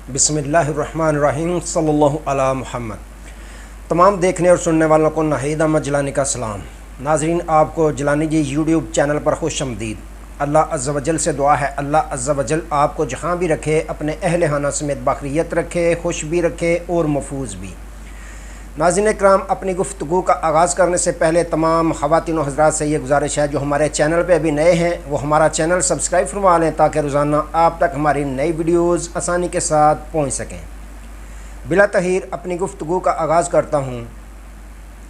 बिस्मिल्लाहिर्रहमानिर्रहीम सल्लल्लाहु अला मुहम्मद। तमाम देखने और सुनने वालों को नाहिद अहमद जिलानी का सलाम। नाजरीन, आपको जिलानी जी यूट्यूब चैनल पर खुशआमदीद। अल्लाह अज़्ज़ व जल से दुआ है, अल्लाह अज़्ज़ व जल आपको जहाँ भी रखे अपने अहल खाना समेत बाखरियत रखे, खुश भी रखे और महफूज भी। नाज़रीन इकराम, अपनी गुफ्तगू का आगाज़ करने से पहले तमाम ख़वातीन व हज़रात से ये गुजारिश है जो हमारे चैनल पे अभी नए हैं वो हमारा चैनल सब्सक्राइब फरमा लें ताकि रोज़ाना आप तक हमारी नई वीडियोज़ आसानी के साथ पहुँच सकें। बिला तहीर अपनी गुफ्तगू का आगाज़ करता हूँ।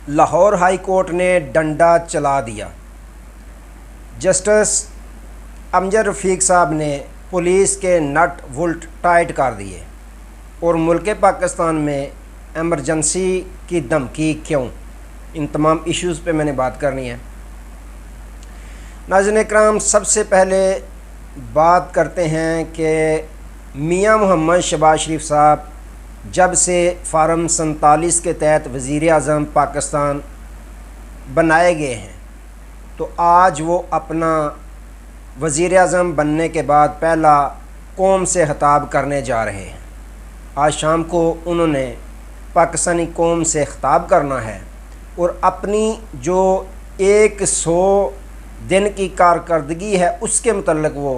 लाहौर हाई कोर्ट ने डंडा चला दिया। जस्टिस अमजद रफ़ीक साहब ने पुलिस के नट वुल्ट टाइट कर दिए और मुल्क पाकिस्तान में एमरजेंसी की धमकी क्यों, इन तमाम इश्यूज़ पे मैंने बात करनी है। नाज़रीन इकराम, सबसे पहले बात करते हैं कि मियां मोहम्मद शहबाज शरीफ साहब जब से फार्म 47 के तहत वज़ीर आज़म पाकिस्तान बनाए गए हैं तो आज वो अपना वज़ीर आज़म बनने के बाद पहला कौम से खिताब करने जा रहे हैं। आज शाम को उन्होंने पाकिस्तानी कौम से खिताब करना है और अपनी जो 100 दिन की कारकर्दगी है उसके मुतल्लिक़ वो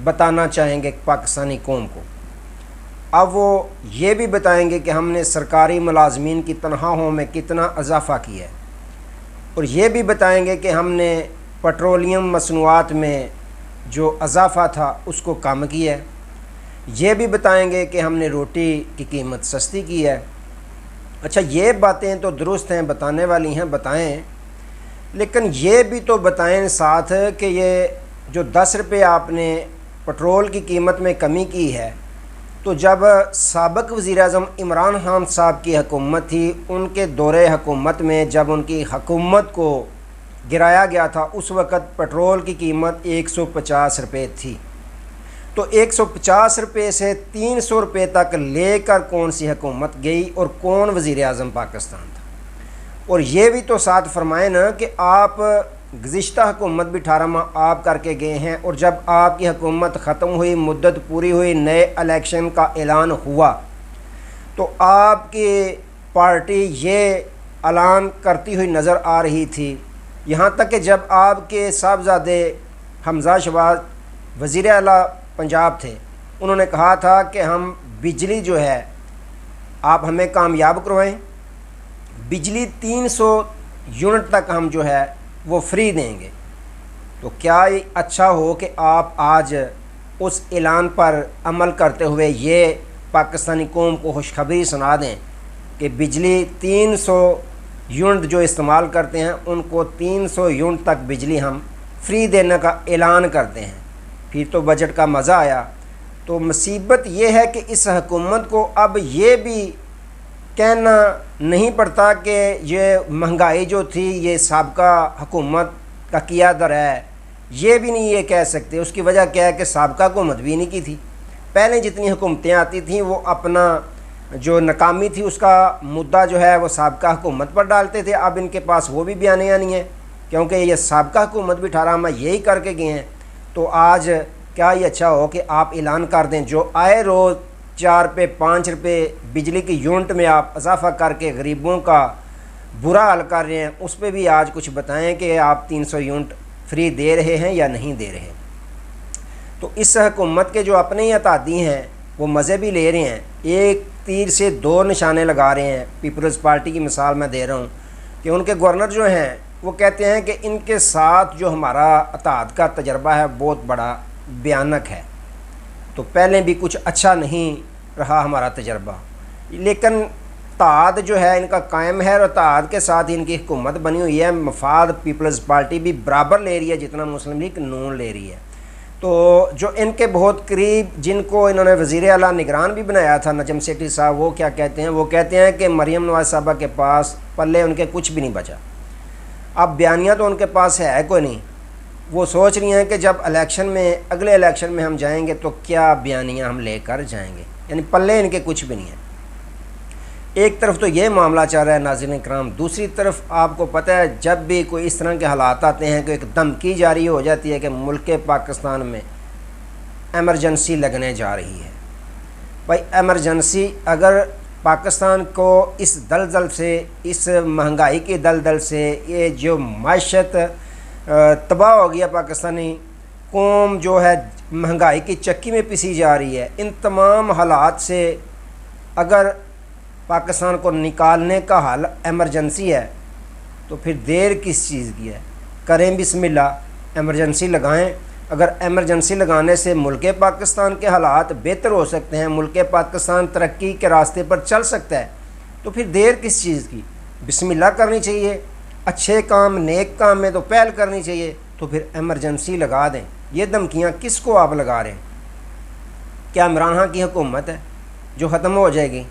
बताना चाहेंगे पाकिस्तानी कौम को। अब वो ये भी बताएंगे कि हमने सरकारी मुलाजमीन की तनख्वाहों में कितना इजाफ़ा किया है और ये भी बताएंगे कि हमने पेट्रोलियम मसनूआत में जो इजाफ़ा था उसको कम किया है। ये भी बताएंगे कि हमने रोटी की कीमत सस्ती की है। अच्छा, ये बातें तो दुरुस्त हैं, बताने वाली हैं, बताएं, लेकिन ये भी तो बताएं साथ कि ये जो 10 रुपये आपने पेट्रोल की कीमत में कमी की है, तो जब साबिक़ वज़ीर-ए-आज़म इमरान खान साहब की हुकूमत थी, उनके दौरे हुकूमत में जब उनकी हुकूमत को गिराया गया था उस वक़्त पेट्रोल की कीमत 150 रुपये थी। तो 150 रुपये से 300 रुपये तक लेकर कौन सी हुकूमत गई और कौन वज़ीर आज़म पाकिस्तान था। और ये भी तो साथ फरमाए ना कि आप गुज़िश्ता हुकूमत भी 18 माह आप करके गए हैं और जब आपकी हुकूमत ख़त्म हुई, मुद्दत पूरी हुई, नए इलेक्शन का ऐलान हुआ तो आपकी पार्टी ये ऐलान करती हुई नज़र आ रही थी। यहाँ तक कि जब आपके साहबजादे हमजा शहबाज वज़ीर आला पंजाब थे, उन्होंने कहा था कि हम बिजली जो है आप हमें कामयाब करवाएं, बिजली 300 यूनिट तक हम जो है वो फ्री देंगे। तो क्या ये अच्छा हो कि आप आज उस ऐलान पर अमल करते हुए ये पाकिस्तानी कौम को खुशखबरी सुना दें कि बिजली 300 यूनिट जो इस्तेमाल करते हैं उनको 300 यूनिट तक बिजली हम फ्री देने का ऐलान करते हैं। फिर तो बजट का मज़ा आया। तो मुसीबत ये है कि इस हुकूमत को अब ये भी कहना नहीं पड़ता कि ये महंगाई जो थी ये साबका हुकूमत का किया दर है, ये भी नहीं ये कह सकते। उसकी वजह क्या है कि साबका हुकूमत भी नहीं की थी। पहले जितनी हुकूमतें आती थीं वो अपना जो नाकामी थी उसका मुद्दा जो है वो साबका हुकूमत पर डालते थे। अब इनके पास वो भी बयानियाँ नहीं है क्योंकि ये साबका हुकूमत भी 18 माह यही करके गए हैं। तो आज क्या ये अच्छा हो कि आप ऐलान कर दें जो आए रोज़ 4 रुपये 5 रुपये बिजली की यूनिट में आप इजाफ़ा करके गरीबों का बुरा हाल कर रहे हैं, उस पर भी आज कुछ बताएं कि आप 300 यूनिट फ्री दे रहे हैं या नहीं दे रहे। तो इस हुकूमत के जो अपने ही अतादी हैं वो मज़े भी ले रहे हैं, एक तीर से 2 निशाने लगा रहे हैं। पीपल्स पार्टी की मिसाल मैं दे रहा हूँ कि उनके गवर्नर जो हैं वो कहते हैं कि इनके साथ जो हमारा अताद का तजर्बा है बहुत बड़ा भयानक है। तो पहले भी कुछ अच्छा नहीं रहा हमारा तजर्बा, लेकिन ताद जो है इनका कायम है और ताद के साथ इनकी हुकूमत बनी हुई है। मफाद पीपल्स पार्टी भी बराबर ले रही है जितना मुस्लिम लीग नून ले रही है। तो जो इनके बहुत करीब जिनको इन्होंने वज़ीर आला निगरान भी बनाया था नजम सेठी साहब, वो क्या कहते हैं, वो कहते हैं कि मरीम नवाज़ साहबा के पास पल्ले उनके कुछ भी नहीं बचा। अब बयानिया तो उनके पास है कोई नहीं। वो सोच रही हैं कि जब इलेक्शन में अगले इलेक्शन में हम जाएंगे तो क्या बयानियाँ हम लेकर जाएंगे, यानी पल्ले इनके कुछ भी नहीं है। एक तरफ तो ये मामला चल रहा है नाज़रीन इकराम, दूसरी तरफ आपको पता है जब भी कोई इस तरह के हालात आते हैं कि एक धमकी जारी हो जाती है कि मुल्क पाकिस्तान में एमरजेंसी लगने जा रही है, भाई एमरजेंसी अगर पाकिस्तान को इस दलदल से, इस महंगाई के दलदल से, ये जो माशत तबाह हो गया, पाकिस्तानी कौम जो है महंगाई की चक्की में पिसी जा रही है, इन तमाम हालात से अगर पाकिस्तान को निकालने का हाल एमरजेंसी है तो फिर देर किस चीज़ की है? करें बिस्मिल्लाह, एमरजेंसी लगाएं। अगर एमरजेंसी लगाने से मुल्क पाकिस्तान के हालात बेहतर हो सकते हैं, मुल्क पाकिस्तान तरक्की के रास्ते पर चल सकता है, तो फिर देर किस चीज़ की? बिस्मिल्लाह करनी चाहिए। अच्छे काम, नेक काम में तो पहल करनी चाहिए। तो फिर एमरजेंसी लगा दें। ये धमकियाँ किसको आप लगा रहे हैं? क्या इमरान खान की हुकूमत है जो ख़त्म हो जाएगी,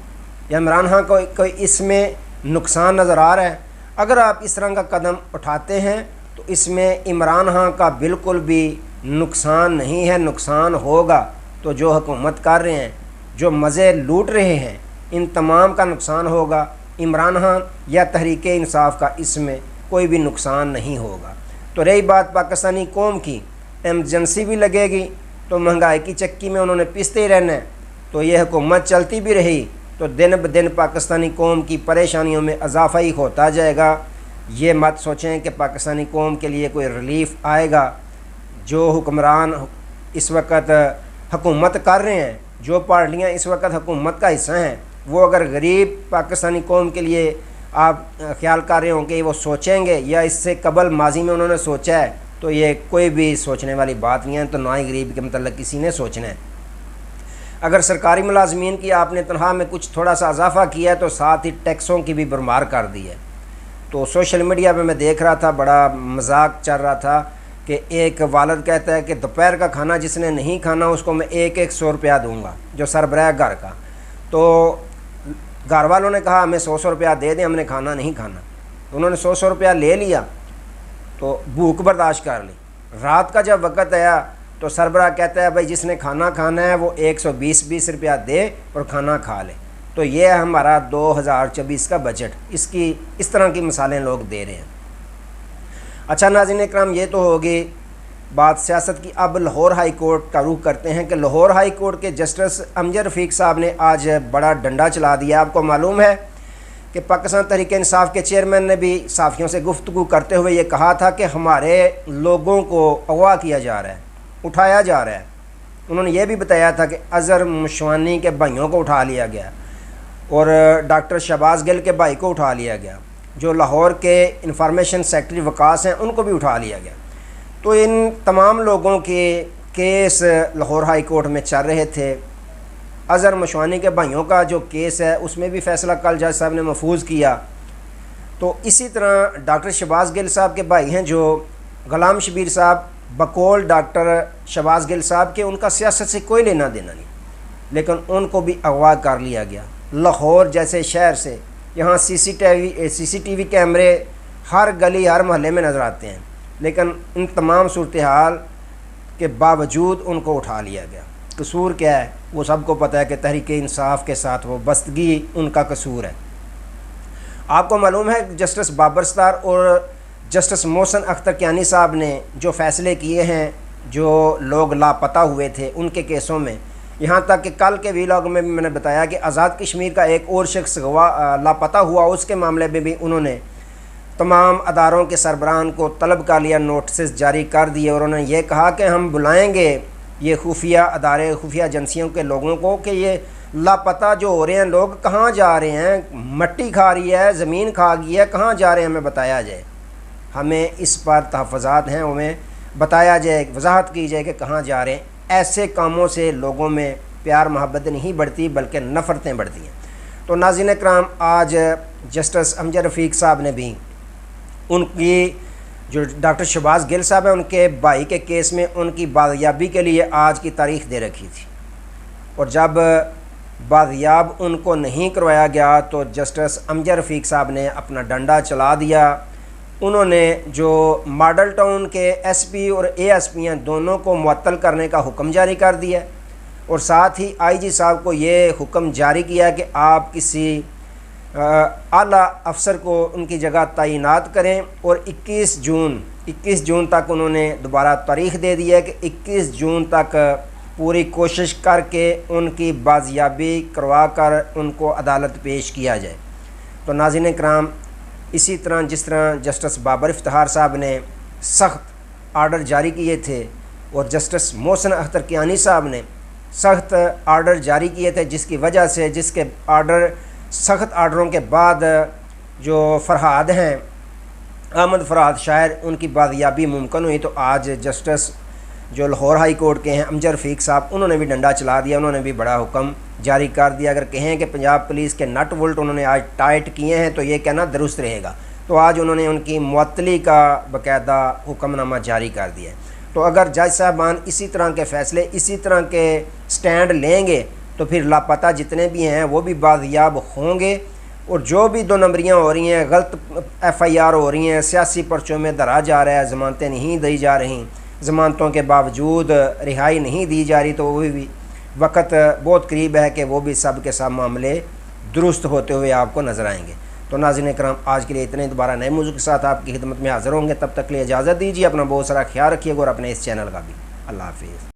या इमरान खान को कोई इसमें नुकसान नज़र आ रहा है? अगर आप इस तरह का कदम उठाते हैं तो इसमें इमरान खान का बिल्कुल भी नुकसान नहीं है, नुकसान होगा तो जो हुकूमत कर रहे हैं, जो मज़े लूट रहे हैं, इन तमाम का नुकसान होगा। इमरान खान या तहरीक इंसाफ का इसमें कोई भी नुकसान नहीं होगा। तो रही बात पाकिस्तानी कौम की, एमरजेंसी भी लगेगी तो महंगाई की चक्की में उन्होंने पिसते ही रहना है। तो ये हुकूमत चलती भी रही तो दिन ब दिन पाकिस्तानी कौम की परेशानियों में इजाफा ही होता जाएगा। ये मत सोचें कि पाकिस्तानी कौम के लिए कोई रिलीफ आएगा। जो हुक्मरान इस वक्त हुकूमत कर रहे हैं, जो पार्टियां इस वक्त हुकूमत का हिस्सा हैं, वो अगर गरीब पाकिस्तानी कौम के लिए आप ख्याल कर रहे हों कि वो सोचेंगे या इससे कबल माजी में उन्होंने सोचा है, तो ये कोई भी सोचने वाली बात नहीं है। तो ना ही गरीब के मतलब किसी ने सोचना है। अगर सरकारी मुलाजमीन की आपने तनख्वाह में कुछ थोड़ा सा इजाफा किया है तो साथ ही टैक्सों की भी भरमार कर दी है। तो सोशल मीडिया पे मैं देख रहा था, बड़ा मजाक चल रहा था कि एक वालिद कहता है कि दोपहर का खाना जिसने नहीं खाना उसको मैं 100 रुपया दूँगा, जो सरबराह घर का। तो घर वालों ने कहा हमें 100 रुपया दे दें, हमने खाना नहीं खाना। उन्होंने 100 रुपया ले लिया तो भूख बर्दाश्त कर ली। रात का जब वक़्त आया तो सरबराह कहता है भाई जिसने खाना खाना है वो 120 रुपया दे और खाना खा ले। तो ये है हमारा 2024 का बजट। इसकी इस तरह की मिसालें लोग दे रहे हैं। अच्छा नाज़रीन इकराम, ये तो होगी बात सियासत की। अब लाहौर हाई कोर्ट का रुख करते हैं कि लाहौर हाई कोर्ट के जस्टिस अमजद रफ़ीक साहब ने आज बड़ा डंडा चला दिया। आपको मालूम है कि पाकिस्तान तहरीक इंसाफ के चेयरमैन ने भी साफ़ियों से गुफ्तगू करते हुए ये कहा था कि हमारे लोगों को अगवा किया जा रहा है, उठाया जा रहा है। उन्होंने ये भी बताया था कि अज़हर मशवानी के भाइयों को उठा लिया गया और डॉक्टर शहबाज गिल के भाई को उठा लिया गया, जो लाहौर के इंफॉर्मेशन सेक्रेटरी वकास हैं उनको भी उठा लिया गया। तो इन तमाम लोगों के केस लाहौर हाई कोर्ट में चल रहे थे। अज़हर मशवानी के भाइयों का जो केस है उसमें भी फ़ैसला कल जज साहब ने महफूज किया। तो इसी तरह डॉक्टर शहबाज गिल साहब के भाई हैं जो ग़ुलाम शबीर साहब, बकौल डॉक्टर शहबाज गिल साहब के उनका सियासत से कोई लेना देना नहीं, लेकिन उनको भी अगवा कर लिया गया। लाहौर जैसे शहर से यहाँ CCTV कैमरे हर गली हर मोहल्ले में नज़र आते हैं, लेकिन इन तमाम सूरत हाल के बावजूद उनको उठा लिया गया। कसूर क्या है वो सबको पता है कि तहरीक इंसाफ के साथ वो बस्तगी उनका कसूर है। आपको मालूम है जस्टिस बाबर सत्तार और जस्टिस मोहसिन अख्तर कियानी साहब ने जो फ़ैसले किए हैं, जो लोग लापता हुए थे उनके केसों में, यहाँ तक कि कल के वीलॉग में भी मैंने बताया कि आज़ाद कश्मीर का एक और शख्स लापता हुआ, उसके मामले में भी उन्होंने तमाम अदारों के सरबराहान को तलब कर लिया, नोटिस जारी कर दिए और उन्होंने ये कहा कि हम बुलाएंगे ये खुफिया अदारे, खुफिया एजेंसियों के लोगों को कि ये लापता जो हो रहे हैं लोग कहाँ जा रहे हैं, मट्टी खा रही है, ज़मीन खा गई है, कहाँ जा रहे हैं हमें बताया जाए। हमें इस पर तहफ़्फ़ुज़ात हैं, हमें बताया जाए, वजाहत की जाए कि कहाँ जा रहे हैं। ऐसे कामों से लोगों में प्यार मोहब्बत नहीं बढ़ती बल्कि नफ़रतें बढ़ती हैं। तो नाज़रीन इकराम, आज जस्टिस अमजद रफ़ीक साहब ने भी उनकी जो डॉक्टर शहबाज गिल साहब हैं उनके भाई के केस में उनकी बाजियाबी के लिए आज की तारीख़ दे रखी थी, और जब बाजियाब उनको नहीं करवाया गया तो जस्टिस अमजद रफ़ीक साहब ने अपना डंडा चला दिया। उन्होंने जो मॉडल टाउन के SP और ASP हैं दोनों को मुअत्तल करने का हुक्म जारी कर दिया और साथ ही IG साहब को ये हुक्म जारी किया कि आप किसी आला अफसर को उनकी जगह तैनात करें। और 21 जून तक उन्होंने दोबारा तारीख़ दे दी है कि 21 जून तक पूरी कोशिश करके उनकी बाजियाबी करवा कर उनको अदालत पेश किया जाए। तो नाज़रीन कराम, इसी तरह जिस तरह जस्टिस बाबर इफ्तिखार साहब ने सख्त आर्डर जारी किए थे और जस्टिस मोहसिन अख्तर कियानी साहब ने सख्त आर्डर जारी किए थे, जिसकी वजह से जिसके सख्त आर्डरों के बाद जो फरहाद हैं, अहमद फरहाद शायर, उनकी बाजियाबी मुमकिन हुई। तो आज जस्टिस जो लाहौर हाई कोर्ट के हैं अमजद रफ़ीक साहब, उन्होंने भी डंडा चला दिया, उन्होंने भी बड़ा हुक्म जारी कर दिया। अगर कहें कि पंजाब पुलिस के नट वोल्ट उन्होंने आज टाइट किए हैं तो ये कहना दुरुस्त रहेगा। तो आज उन्होंने उनकी मुअत्तली का बाकायदा हुक्मनामा जारी कर दिया है। तो अगर जज साहबान इसी तरह के फ़ैसले, इसी तरह के स्टैंड लेंगे तो फिर लापता जितने भी हैं वो भी बाजियाब होंगे। और जो भी 2 नंबरियाँ हो रही हैं, गलत FIR हो रही हैं, सियासी पर्चों में धरा जा रहा है, ज़मानतें नहीं दी जा रही, ज़मानतों के बावजूद रिहाई नहीं दी जा रही, तो वो भी वक्त बहुत करीब है कि वो भी सब के सब मामले दुरुस्त होते हुए आपको नज़र आएंगे। तो नाज़रीन कराम, आज के लिए इतने, दोबारा नए मौजू के साथ आपकी खिदमत में हाज़िर होंगे। तब तक के लिए इजाज़त दीजिए, अपना बहुत सारा ख्याल रखिएगा और अपने इस चैनल का भी। अल्लाह हाफ़िज़।